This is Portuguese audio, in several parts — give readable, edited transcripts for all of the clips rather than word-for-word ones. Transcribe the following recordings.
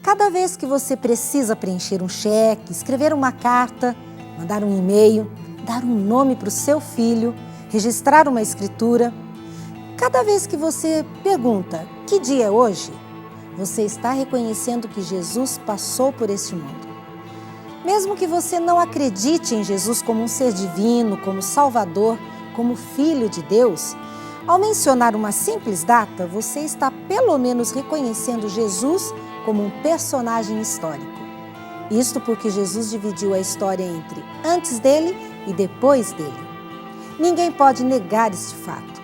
Cada vez que você precisa preencher um cheque, escrever uma carta, mandar um e-mail, dar um nome para o seu filho, registrar uma escritura, cada vez que você pergunta que dia é hoje, você está reconhecendo que Jesus passou por este mundo. Mesmo que você não acredite em Jesus como um ser divino, como Salvador, como Filho de Deus, ao mencionar uma simples data, você está pelo menos reconhecendo Jesus como um personagem histórico. Isto porque Jesus dividiu a história entre antes dele e depois dele. Ninguém pode negar este fato.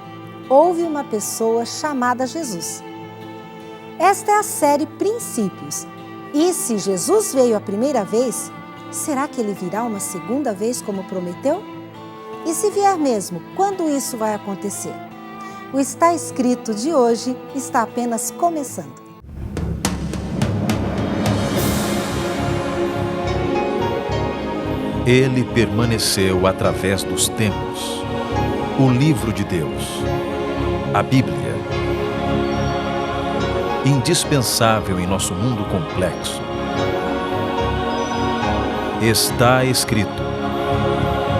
Houve uma pessoa chamada Jesus. Esta é a série Princípios. E se Jesus veio a primeira vez, será que ele virá uma segunda vez como prometeu? E se vier mesmo, quando isso vai acontecer? O Está Escrito de hoje está apenas começando. Ele permaneceu através dos tempos. O livro de Deus, a Bíblia. Indispensável em nosso mundo complexo. Está escrito.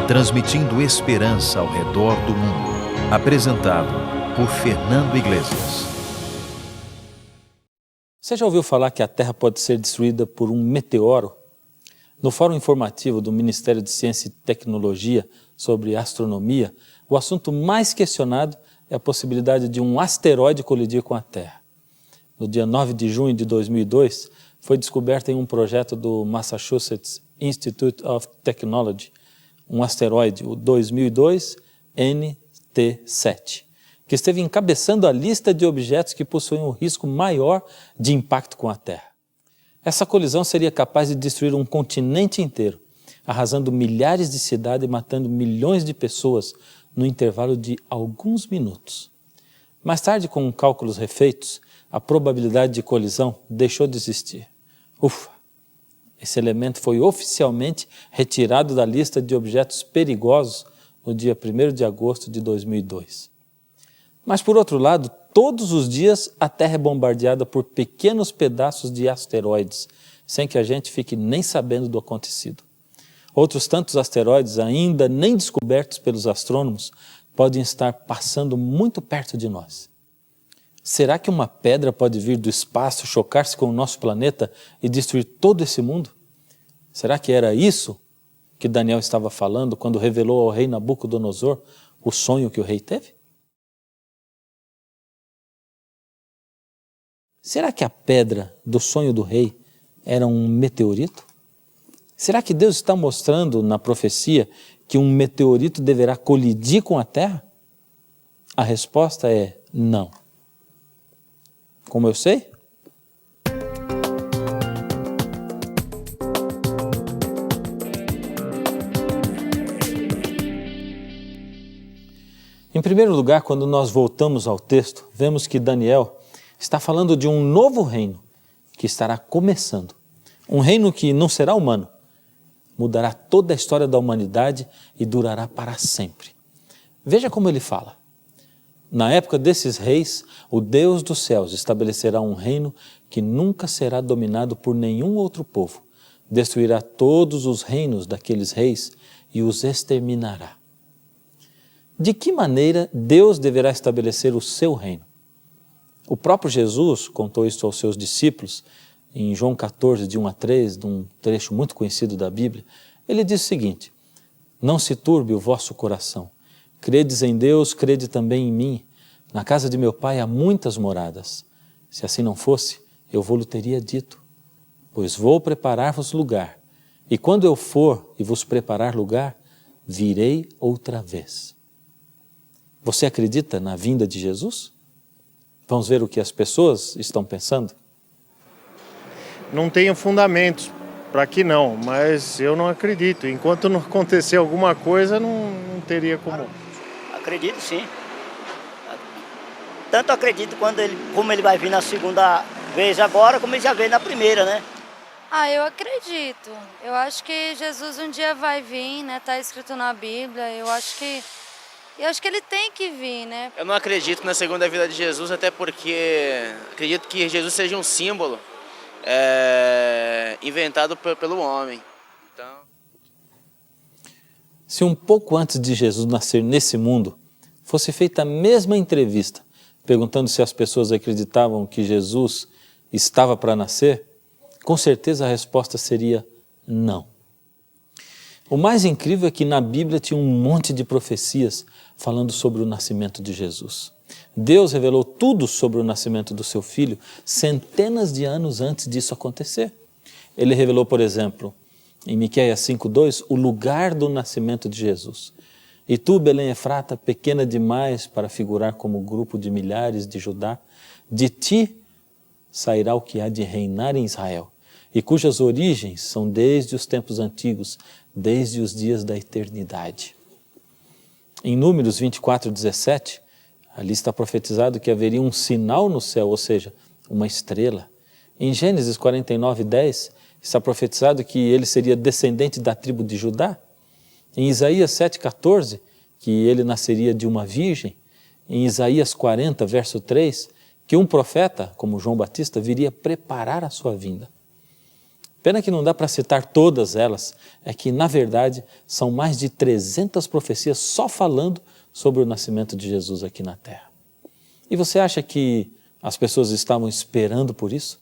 Transmitindo esperança ao redor do mundo. Apresentado por Fernando Iglesias. Você já ouviu falar que a Terra pode ser destruída por um meteoro? No Fórum Informativo do Ministério de Ciência e Tecnologia sobre astronomia, o assunto mais questionado é a possibilidade de um asteroide colidir com a Terra. No dia 9 de junho de 2002, foi descoberto em um projeto do Massachusetts Institute of Technology, um asteroide, o 2002 NT7, que esteve encabeçando a lista de objetos que possuem um risco maior de impacto com a Terra. Essa colisão seria capaz de destruir um continente inteiro, arrasando milhares de cidades e matando milhões de pessoas no intervalo de alguns minutos. Mais tarde, com cálculos refeitos, a probabilidade de colisão deixou de existir. Ufa! Esse elemento foi oficialmente retirado da lista de objetos perigosos no dia 1º de agosto de 2002. Mas, por outro lado, todos os dias a Terra é bombardeada por pequenos pedaços de asteroides, sem que a gente fique nem sabendo do acontecido. Outros tantos asteroides, ainda nem descobertos pelos astrônomos, podem estar passando muito perto de nós. Será que uma pedra pode vir do espaço, chocar-se com o nosso planeta e destruir todo esse mundo? Será que era isso que Daniel estava falando quando revelou ao rei Nabucodonosor o sonho que o rei teve? Será que a pedra do sonho do rei era um meteorito? Será que Deus está mostrando na profecia que um meteorito deverá colidir com a Terra? A resposta é não. Como eu sei? Em primeiro lugar, quando nós voltamos ao texto, vemos que Daniel está falando de um novo reino que estará começando. Um reino que não será humano, mudará toda a história da humanidade e durará para sempre. Veja como ele fala. Na época desses reis, o Deus dos céus estabelecerá um reino que nunca será dominado por nenhum outro povo. Destruirá todos os reinos daqueles reis e os exterminará. De que maneira Deus deverá estabelecer o seu reino? O próprio Jesus contou isso aos seus discípulos em João 14, de 1 a 3, de um trecho muito conhecido da Bíblia. Ele diz o seguinte: não se turbe o vosso coração. Credes em Deus, crede também em mim. Na casa de meu pai há muitas moradas. Se assim não fosse, eu vou-lhe teria dito. Pois vou preparar-vos lugar. E quando eu for e vos preparar lugar, virei outra vez. Você acredita na vinda de Jesus? Vamos ver o que as pessoas estão pensando? Não tenho fundamentos para que não, mas eu não acredito. Enquanto não acontecer alguma coisa, não teria como. Acredito sim. Tanto acredito como ele vai vir na segunda vez agora, como ele já veio na primeira, né? Eu acredito. Eu acho que Jesus um dia vai vir, né? Tá escrito na Bíblia. Eu acho que ele tem que vir, né? Eu não acredito na segunda vida de Jesus, até porque acredito que Jesus seja um símbolo inventado pelo homem. Então... Se um pouco antes de Jesus nascer nesse mundo, fosse feita a mesma entrevista, perguntando se as pessoas acreditavam que Jesus estava para nascer, com certeza a resposta seria não. O mais incrível é que na Bíblia tinha um monte de profecias falando sobre o nascimento de Jesus. Deus revelou tudo sobre o nascimento do seu filho centenas de anos antes disso acontecer. Ele revelou, por exemplo, em Miqueias 5:2, o lugar do nascimento de Jesus. E tu, Belém Efrata, pequena demais para figurar como grupo de milhares de Judá, de ti sairá o que há de reinar em Israel, e cujas origens são desde os tempos antigos, desde os dias da eternidade. Em Números 24:17, ali está profetizado que haveria um sinal no céu, ou seja, uma estrela. Em Gênesis 49:10, está profetizado que ele seria descendente da tribo de Judá. Em Isaías 7:14, que ele nasceria de uma virgem. Em Isaías 40, verso 3, que um profeta, como João Batista, viria preparar a sua vinda. Pena que não dá para citar todas elas, é que, na verdade, são mais de 300 profecias só falando sobre o nascimento de Jesus aqui na Terra. E você acha que as pessoas estavam esperando por isso?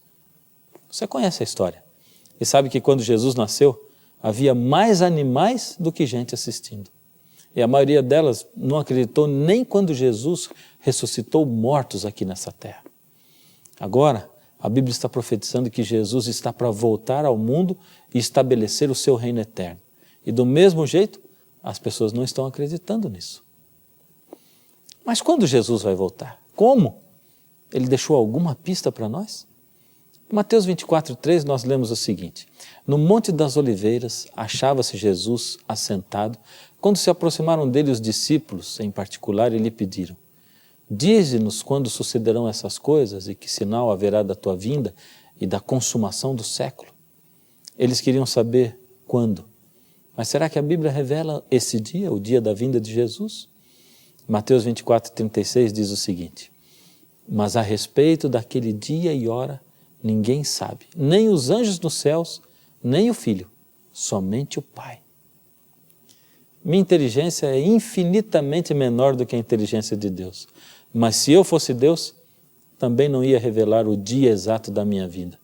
Você conhece a história e sabe que quando Jesus nasceu, havia mais animais do que gente assistindo. E a maioria delas não acreditou nem quando Jesus ressuscitou mortos aqui nessa terra. Agora, a Bíblia está profetizando que Jesus está para voltar ao mundo e estabelecer o seu reino eterno. E do mesmo jeito, as pessoas não estão acreditando nisso. Mas quando Jesus vai voltar? Como? Ele deixou alguma pista para nós? Em Mateus 24:3 nós lemos o seguinte: no Monte das Oliveiras achava-se Jesus assentado, quando se aproximaram dele os discípulos, em particular, e lhe pediram: dize-nos quando sucederão essas coisas e que sinal haverá da tua vinda e da consumação do século. Eles queriam saber quando. Mas será que a Bíblia revela esse dia, o dia da vinda de Jesus? Mateus 24:36 diz o seguinte: mas a respeito daquele dia e hora, ninguém sabe, nem os anjos nos céus, nem o Filho, somente o Pai. Minha inteligência é infinitamente menor do que a inteligência de Deus. Mas se eu fosse Deus, também não ia revelar o dia exato da minha vida.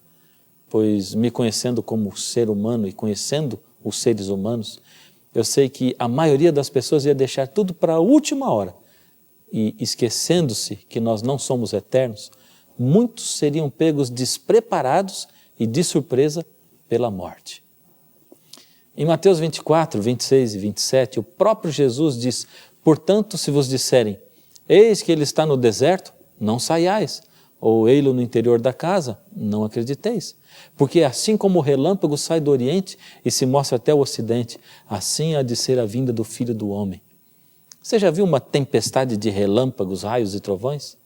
Pois me conhecendo como ser humano e conhecendo os seres humanos, eu sei que a maioria das pessoas ia deixar tudo para a última hora. E esquecendo-se que nós não somos eternos, muitos seriam pegos despreparados e de surpresa pela morte. Em Mateus 24, 26 e 27, o próprio Jesus diz: portanto, se vos disserem, eis que ele está no deserto, não saiais, ou ei-lo no interior da casa, não acrediteis. Porque assim como o relâmpago sai do oriente e se mostra até o ocidente, assim há de ser a vinda do Filho do Homem. Você já viu uma tempestade de relâmpagos, raios e trovões?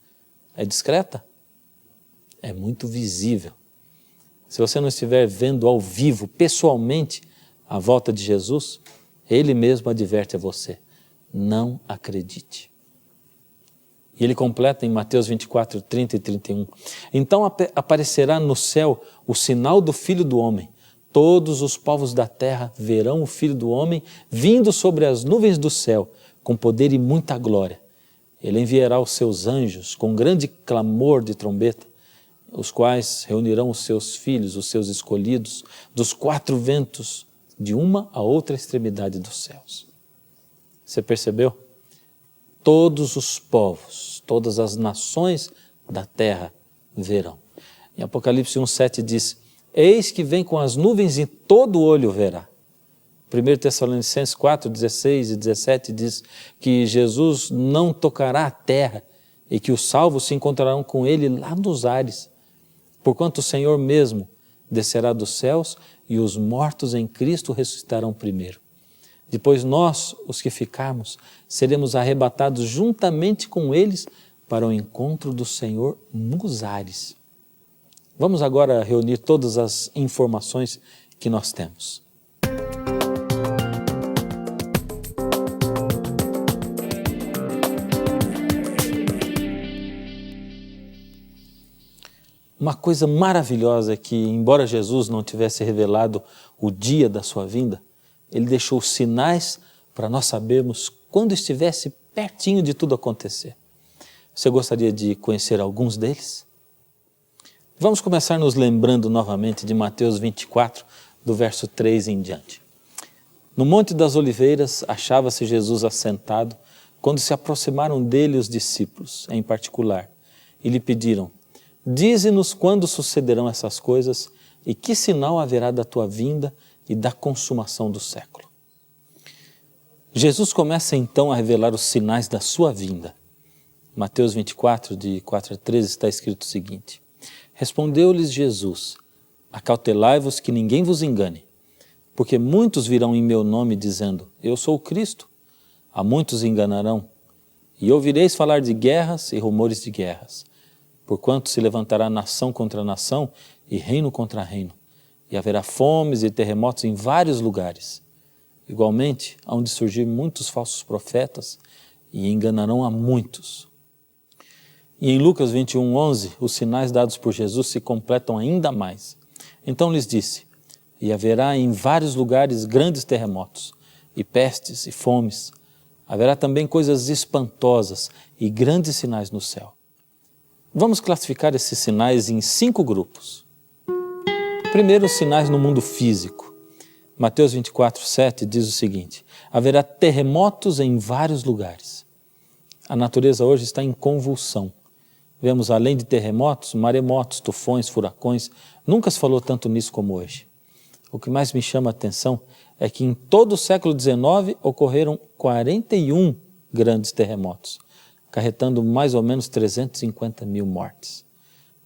É discreta? É muito visível. Se você não estiver vendo ao vivo, pessoalmente, a volta de Jesus, Ele mesmo adverte a você: não acredite. E Ele completa em Mateus 24, 30 e 31. Então aparecerá no céu o sinal do Filho do Homem. Todos os povos da terra verão o Filho do Homem vindo sobre as nuvens do céu, com poder e muita glória. Ele enviará os seus anjos com grande clamor de trombeta, os quais reunirão os seus filhos, os seus escolhidos, dos quatro ventos, de uma a outra extremidade dos céus. Você percebeu? Todos os povos, todas as nações da terra verão. Em Apocalipse 1:7 diz: eis que vem com as nuvens e todo olho verá. 1 Tessalonicenses 4, 16 e 17 diz que Jesus não tocará a terra e que os salvos se encontrarão com ele lá nos ares, porquanto o Senhor mesmo descerá dos céus e os mortos em Cristo ressuscitarão primeiro. Depois nós, os que ficarmos, seremos arrebatados juntamente com eles para o encontro do Senhor nos ares. Vamos agora reunir todas as informações que nós temos. Uma coisa maravilhosa é que, embora Jesus não tivesse revelado o dia da sua vinda, ele deixou sinais para nós sabermos quando estivesse pertinho de tudo acontecer. Você gostaria de conhecer alguns deles? Vamos começar nos lembrando novamente de Mateus 24, do verso 3 em diante. No Monte das Oliveiras achava-se Jesus assentado, quando se aproximaram dele os discípulos, em particular, e lhe pediram: dize-nos quando sucederão essas coisas e que sinal haverá da tua vinda e da consumação do século. Jesus começa então a revelar os sinais da sua vinda. Mateus 24, de 4 a 13, está escrito o seguinte: respondeu-lhes Jesus: acautelai-vos que ninguém vos engane, porque muitos virão em meu nome dizendo: eu sou o Cristo. A muitos enganarão, e ouvireis falar de guerras e rumores de guerras, porquanto se levantará nação contra nação e reino contra reino, e haverá fomes e terremotos em vários lugares. Igualmente, hão de surgir muitos falsos profetas e enganarão a muitos. E em Lucas 21, 11, os sinais dados por Jesus se completam ainda mais. Então lhes disse: e haverá em vários lugares grandes terremotos, e pestes e fomes. Haverá também coisas espantosas e grandes sinais no céu. Vamos classificar esses sinais em 5 grupos. Primeiro, os sinais no mundo físico. Mateus 24, 7 diz o seguinte: haverá terremotos em vários lugares. A natureza hoje está em convulsão. Vemos, além de terremotos, maremotos, tufões, furacões. Nunca se falou tanto nisso como hoje. O que mais me chama a atenção é que em todo o século XIX ocorreram 41 grandes terremotos, acarretando mais ou menos 350 mil mortes.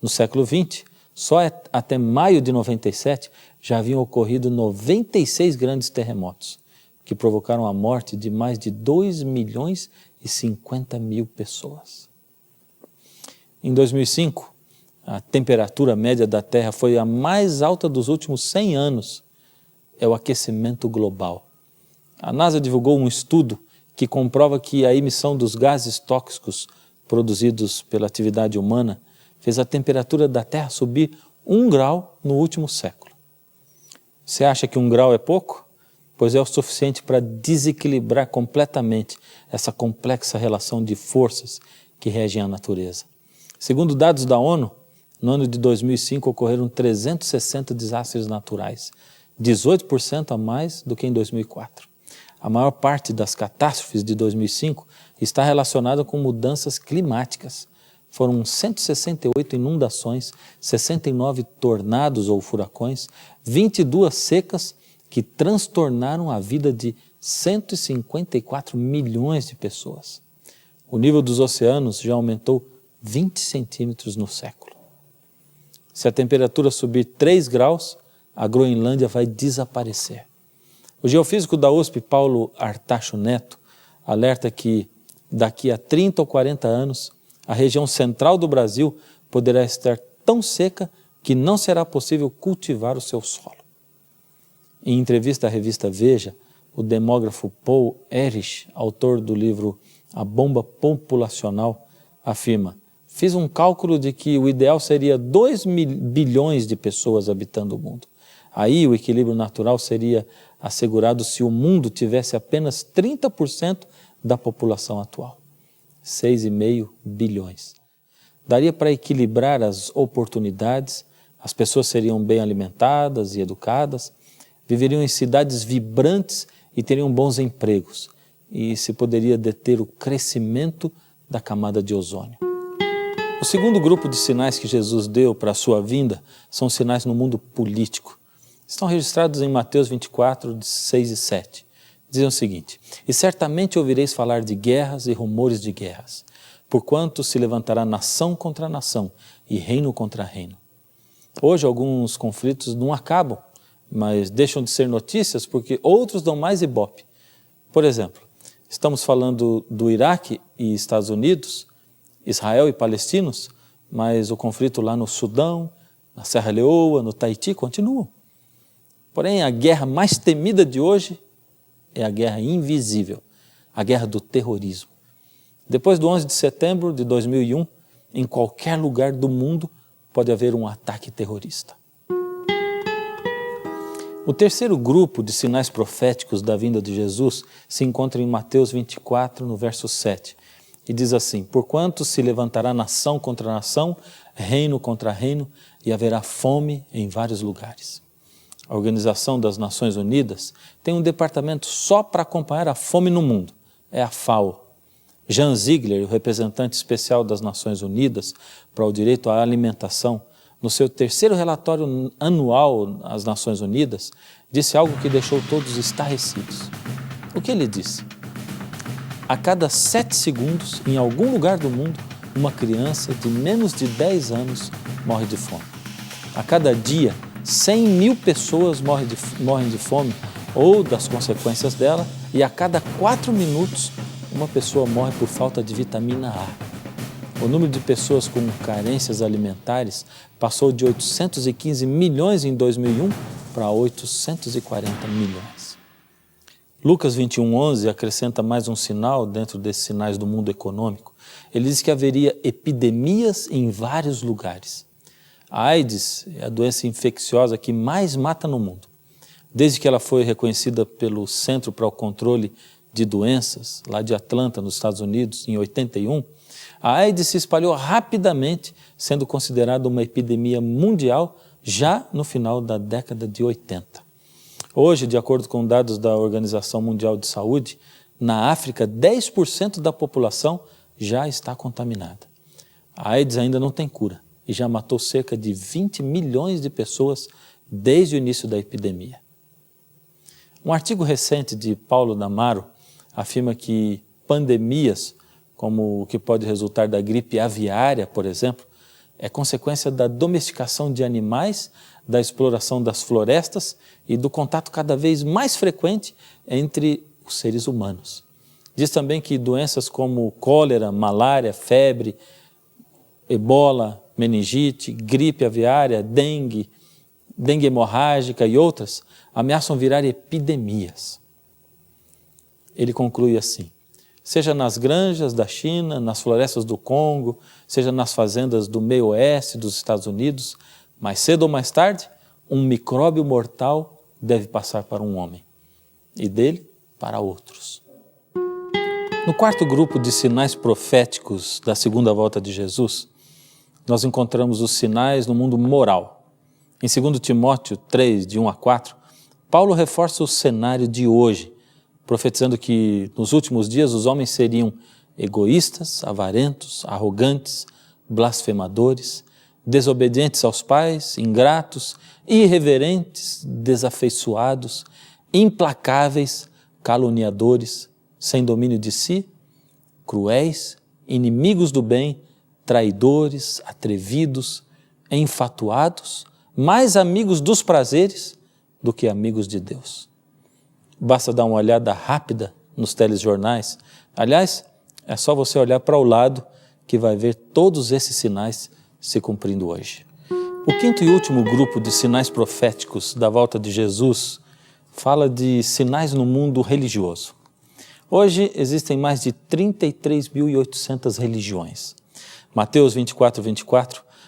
No século XX, só até maio de 97, já haviam ocorrido 96 grandes terremotos, que provocaram a morte de mais de 2.050.000 pessoas. Em 2005, a temperatura média da Terra foi a mais alta dos últimos 100 anos. É o aquecimento global. A NASA divulgou um estudo que comprova que a emissão dos gases tóxicos produzidos pela atividade humana fez a temperatura da Terra subir 1 grau no último século. Você acha que 1 grau é pouco? Pois é o suficiente para desequilibrar completamente essa complexa relação de forças que regem a natureza. Segundo dados da ONU, no ano de 2005 ocorreram 360 desastres naturais, 18% a mais do que em 2004. A maior parte das catástrofes de 2005 está relacionada com mudanças climáticas. Foram 168 inundações, 69 tornados ou furacões, 22 secas que transtornaram a vida de 154 milhões de pessoas. O nível dos oceanos já aumentou 20 centímetros no século. Se a temperatura subir 3 graus, a Groenlândia vai desaparecer. O geofísico da USP, Paulo Artacho Neto, alerta que daqui a 30 ou 40 anos, a região central do Brasil poderá estar tão seca que não será possível cultivar o seu solo. Em entrevista à revista Veja, o demógrafo Paul Ehrlich, autor do livro A Bomba Populacional, afirma: fiz um cálculo de que o ideal seria 2 bilhões de pessoas habitando o mundo. Aí o equilíbrio natural seria assegurado se o mundo tivesse apenas 30% da população atual. 6,5 bilhões. Daria para equilibrar as oportunidades, as pessoas seriam bem alimentadas e educadas, viveriam em cidades vibrantes e teriam bons empregos, e se poderia deter o crescimento da camada de ozônio. O segundo grupo de sinais que Jesus deu para a sua vinda são sinais no mundo político. Estão registrados em Mateus 24, 6 e 7. Dizem o seguinte: e certamente ouvireis falar de guerras e rumores de guerras, porquanto se levantará nação contra nação e reino contra reino. Hoje alguns conflitos não acabam, mas deixam de ser notícias porque outros dão mais ibope. Por exemplo, estamos falando do Iraque e Estados Unidos, Israel e palestinos, mas o conflito lá no Sudão, na Serra Leoa, no Tahiti, continua. Porém, a guerra mais temida de hoje é a guerra invisível, a guerra do terrorismo. Depois do 11 de setembro de 2001, em qualquer lugar do mundo, pode haver um ataque terrorista. O terceiro grupo de sinais proféticos da vinda de Jesus se encontra em Mateus 24, no verso 7. E diz assim: porquanto se levantará nação contra nação, reino contra reino, e haverá fome em vários lugares. A Organização das Nações Unidas tem um departamento só para acompanhar a fome no mundo. É a FAO. Jan Ziegler, o representante especial das Nações Unidas para o direito à alimentação, no seu terceiro relatório anual às Nações Unidas, disse algo que deixou todos estarrecidos. O que ele disse? A cada 7 segundos, em algum lugar do mundo, uma criança de menos de 10 anos morre de fome. A cada dia, 100 mil pessoas morrem de fome ou das consequências dela, e a cada 4 minutos, uma pessoa morre por falta de vitamina A. O número de pessoas com carências alimentares passou de 815 milhões em 2001 para 840 milhões. Lucas 21:11 acrescenta mais um sinal dentro desses sinais do mundo econômico. Ele diz que haveria epidemias em vários lugares. A AIDS é a doença infecciosa que mais mata no mundo. Desde que ela foi reconhecida pelo Centro para o Controle de Doenças, lá de Atlanta, nos Estados Unidos, em 81, a AIDS se espalhou rapidamente, sendo considerada uma epidemia mundial já no final da década de 80. Hoje, de acordo com dados da Organização Mundial de Saúde, na África, 10% da população já está contaminada. A AIDS ainda não tem cura e já matou cerca de 20 milhões de pessoas desde o início da epidemia. Um artigo recente de Paulo Damaro afirma que pandemias, como o que pode resultar da gripe aviária, por exemplo, é consequência da domesticação de animais, da exploração das florestas e do contato cada vez mais frequente entre os seres humanos. Diz também que doenças como cólera, malária, febre, ebola, meningite, gripe aviária, dengue hemorrágica e outras ameaçam virar epidemias. Ele conclui assim: seja nas granjas da China, nas florestas do Congo, seja nas fazendas do meio oeste dos Estados Unidos, mais cedo ou mais tarde, um micróbio mortal deve passar para um homem, e dele para outros. No quarto grupo de sinais proféticos da segunda volta de Jesus, nós encontramos os sinais no mundo moral. Em 2 Timóteo 3, de 1 a 4, Paulo reforça o cenário de hoje, profetizando que nos últimos dias os homens seriam egoístas, avarentos, arrogantes, blasfemadores, desobedientes aos pais, ingratos, irreverentes, desafeiçoados, implacáveis, caluniadores, sem domínio de si, cruéis, inimigos do bem, traidores, atrevidos, enfatuados, mais amigos dos prazeres do que amigos de Deus. Basta dar uma olhada rápida nos telejornais. Aliás, é só você olhar para o lado que vai ver todos esses sinais se cumprindo hoje. O quinto e último grupo de sinais proféticos da volta de Jesus fala de sinais no mundo religioso. Hoje existem mais de 33.800 religiões. Mateus 24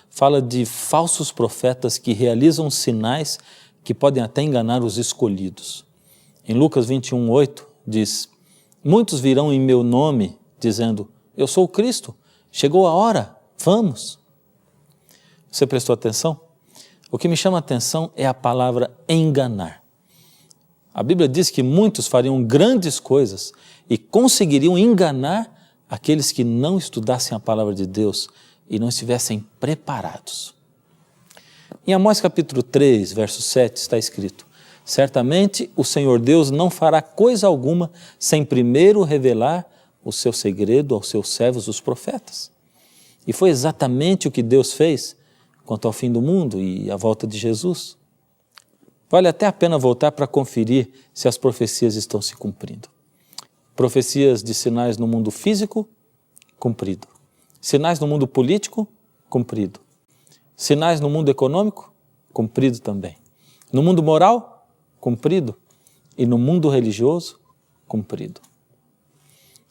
fala de falsos profetas que realizam sinais que podem até enganar os escolhidos. Em Lucas 21:8 diz: muitos virão em meu nome dizendo, eu sou o Cristo, chegou a hora, vamos. Você prestou atenção? O que me chama a atenção é a palavra enganar. A Bíblia diz que muitos fariam grandes coisas e conseguiriam enganar aqueles que não estudassem a palavra de Deus e não estivessem preparados. Em Amós capítulo 3, verso 7 está escrito: certamente o Senhor Deus não fará coisa alguma sem primeiro revelar o seu segredo aos seus servos, os profetas. E foi exatamente o que Deus fez quanto ao fim do mundo e a volta de Jesus. Vale até a pena voltar para conferir se as profecias estão se cumprindo. Profecias de sinais no mundo físico, cumprido. Sinais no mundo político, cumprido. Sinais no mundo econômico, cumprido também. No mundo moral, cumprido. E no mundo religioso, cumprido.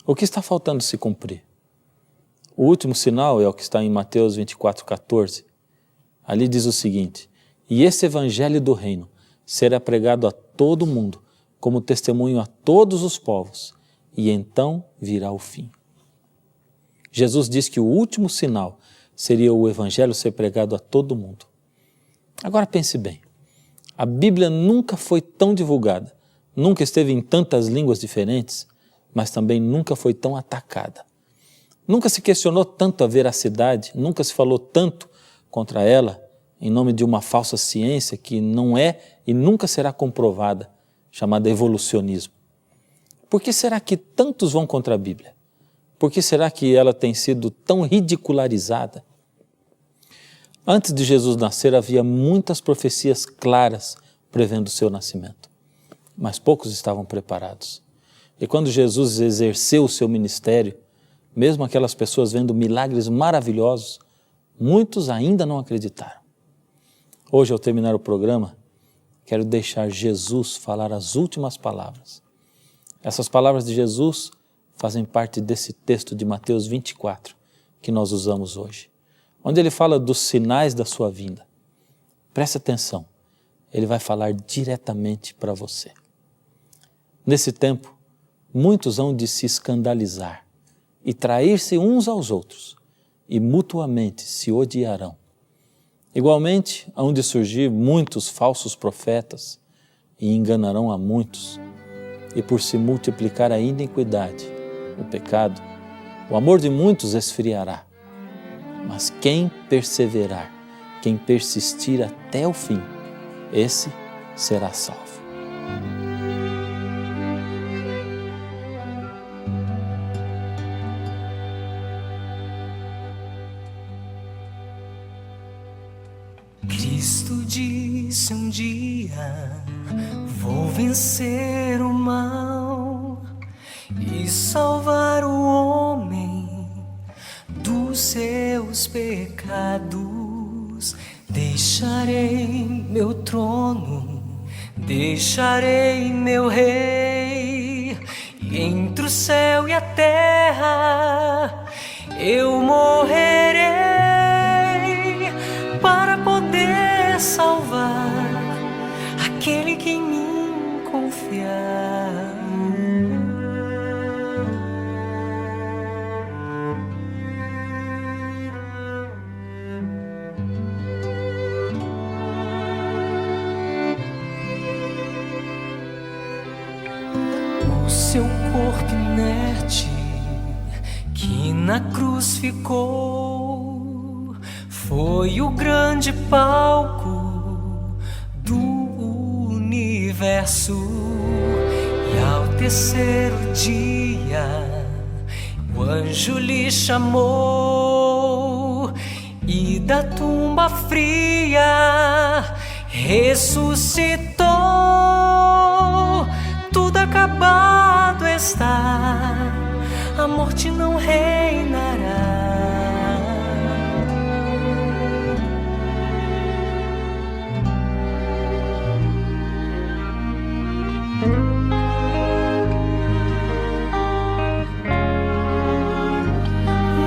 O que está faltando se cumprir? O último sinal é o que está em Mateus 24:14. Ali diz o seguinte: e esse evangelho do reino será pregado a todo mundo, como testemunho a todos os povos, e então virá o fim. Jesus diz que o último sinal seria o evangelho ser pregado a todo mundo. Agora pense bem, a Bíblia nunca foi tão divulgada, nunca esteve em tantas línguas diferentes, mas também nunca foi tão atacada. Nunca se questionou tanto a veracidade, nunca se falou tanto contra ela, em nome de uma falsa ciência que não é e nunca será comprovada, chamada evolucionismo. Por que será que tantos vão contra a Bíblia? Por que será que ela tem sido tão ridicularizada? Antes de Jesus nascer, havia muitas profecias claras prevendo o seu nascimento, mas poucos estavam preparados. E quando Jesus exerceu o seu ministério, mesmo aquelas pessoas vendo milagres maravilhosos, muitos ainda não acreditaram. Hoje, ao terminar o programa, quero deixar Jesus falar as últimas palavras. Essas palavras de Jesus fazem parte desse texto de Mateus 24 que nós usamos hoje, onde ele fala dos sinais da sua vinda. Preste atenção, ele vai falar diretamente para você. Nesse tempo, muitos hão de se escandalizar e trair-se uns aos outros, e mutuamente se odiarão. Igualmente, hão de surgir muitos falsos profetas e enganarão a muitos. E por se multiplicar a iniquidade, o pecado, o amor de muitos esfriará. Mas quem perseverar, quem persistir até o fim, esse será salvo. Cristo disse um dia: vou vencer o mal e salvar o homem dos seus pecados. Deixarei meu trono, deixarei meu rei, e entre o céu e a terra eu morrerei para poder salvar aquele que em mim confiar. O seu corpo inerte que na cruz ficou foi o grande palco do universo. E ao terceiro dia o anjo lhe chamou, e da tumba fria ressuscitou. Tudo acabado está, a morte não reinará.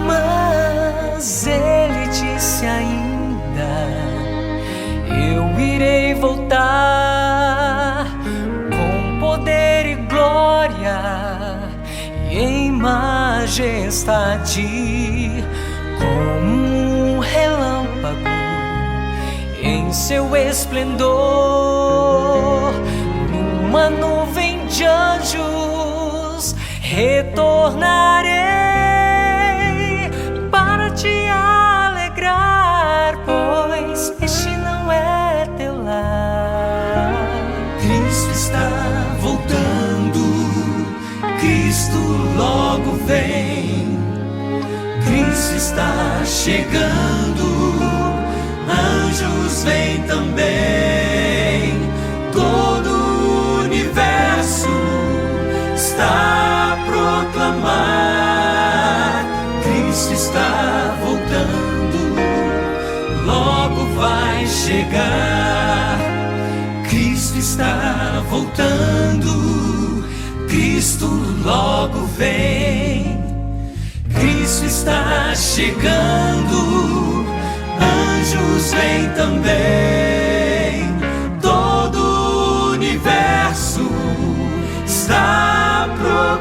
Mas ele disse ainda: eu irei voltar com poder e glória e em majestade, como um relâmpago em seu esplendor. Numa nuvem de anjos retornarei para te alegrar, pois este não é teu lar. Cristo está voltando, Cristo logo vem. Cristo está chegando, anjos vêm também. Todo o universo está a proclamar: Cristo está voltando, logo vai chegar. Cristo está voltando, Cristo logo vem. Cristo está chegando, anjos anjos vêm também, todo o universo está a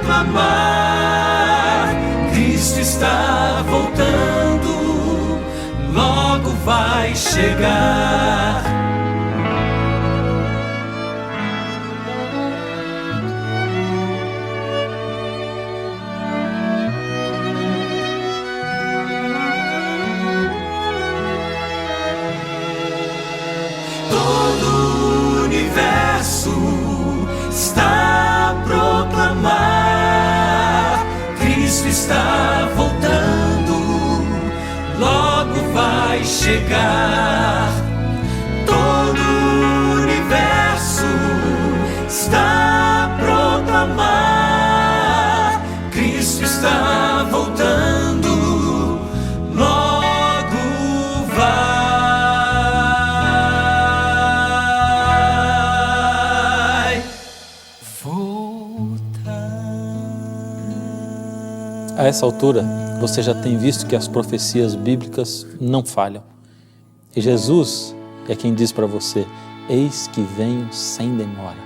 proclamar: Cristo está voltando, logo vai chegar. Está a proclamar: Cristo está voltando, logo vai chegar. Todo o universo está a proclamar: Cristo está voltando, logo vai. A essa altura, você já tem visto que as profecias bíblicas não falham. E Jesus é quem diz para você: eis que venho sem demora.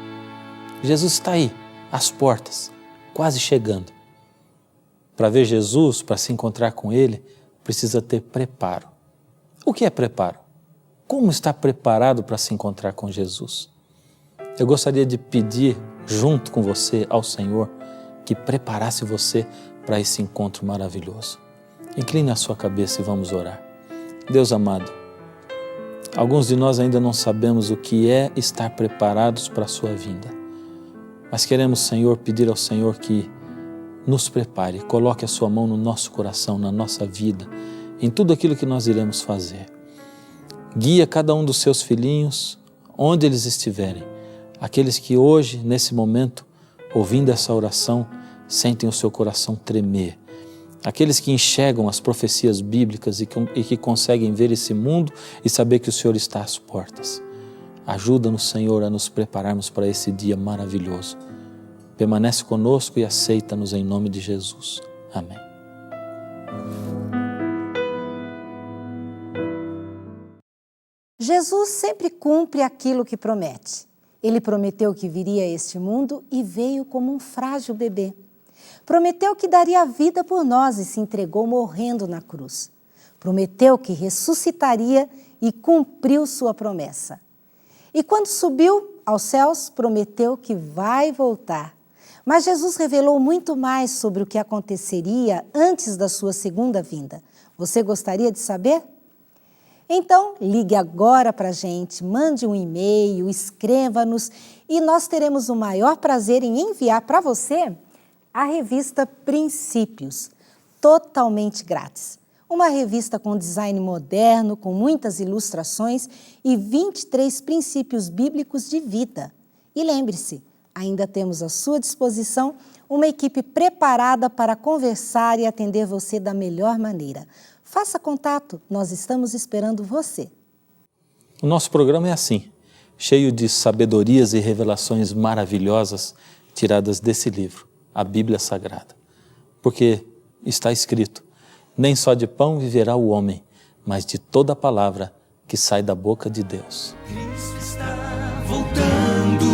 Jesus está aí, às portas, quase chegando. Para ver Jesus, para se encontrar com Ele, precisa ter preparo. O que é preparo? Como estar preparado para se encontrar com Jesus? Eu gostaria de pedir, junto com você, ao Senhor, que preparasse você para esse encontro maravilhoso. Incline a sua cabeça e vamos orar. Deus amado, alguns de nós ainda não sabemos o que é estar preparados para a sua vinda. Mas queremos, Senhor, pedir ao Senhor que nos prepare, coloque a sua mão no nosso coração, na nossa vida, em tudo aquilo que nós iremos fazer. Guia cada um dos seus filhinhos, onde eles estiverem. Aqueles que hoje, nesse momento, ouvindo essa oração, sentem o seu coração tremer. Aqueles que enxergam as profecias bíblicas e que conseguem ver esse mundo e saber que o Senhor está às portas. Ajuda-nos, Senhor, a nos prepararmos para esse dia maravilhoso. Permanece conosco e aceita-nos em nome de Jesus. Amém. Jesus sempre cumpre aquilo que promete. Ele prometeu que viria a este mundo e veio como um frágil bebê. Prometeu que daria a vida por nós e se entregou morrendo na cruz. Prometeu que ressuscitaria e cumpriu sua promessa. E quando subiu aos céus, prometeu que vai voltar. Mas Jesus revelou muito mais sobre o que aconteceria antes da sua segunda vinda. Você gostaria de saber? Então, ligue agora para a gente, mande um e-mail, escreva-nos e nós teremos o maior prazer em enviar para você a revista Princípios, totalmente grátis. Uma revista com design moderno, com muitas ilustrações e 23 princípios bíblicos de vida. E lembre-se, ainda temos à sua disposição uma equipe preparada para conversar e atender você da melhor maneira. Faça contato, nós estamos esperando você. O nosso programa é assim, cheio de sabedorias e revelações maravilhosas tiradas desse livro, a Bíblia Sagrada. Porque está escrito: nem só de pão viverá o homem, mas de toda palavra que sai da boca de Deus. Cristo está voltando,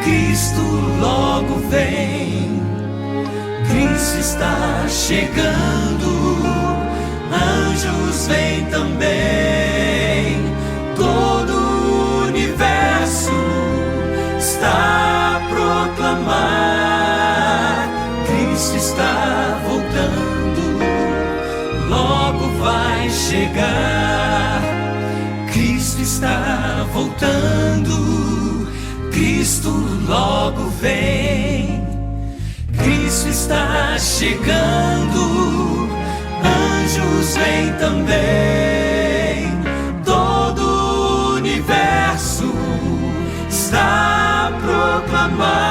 Cristo logo vem, Cristo está chegando, anjos vêm também, todo o universo está a proclamar: Cristo está voltando, logo vai chegar. Cristo está voltando, Cristo logo vem, Cristo está chegando, anjos vêm também, todo o universo está a proclamar: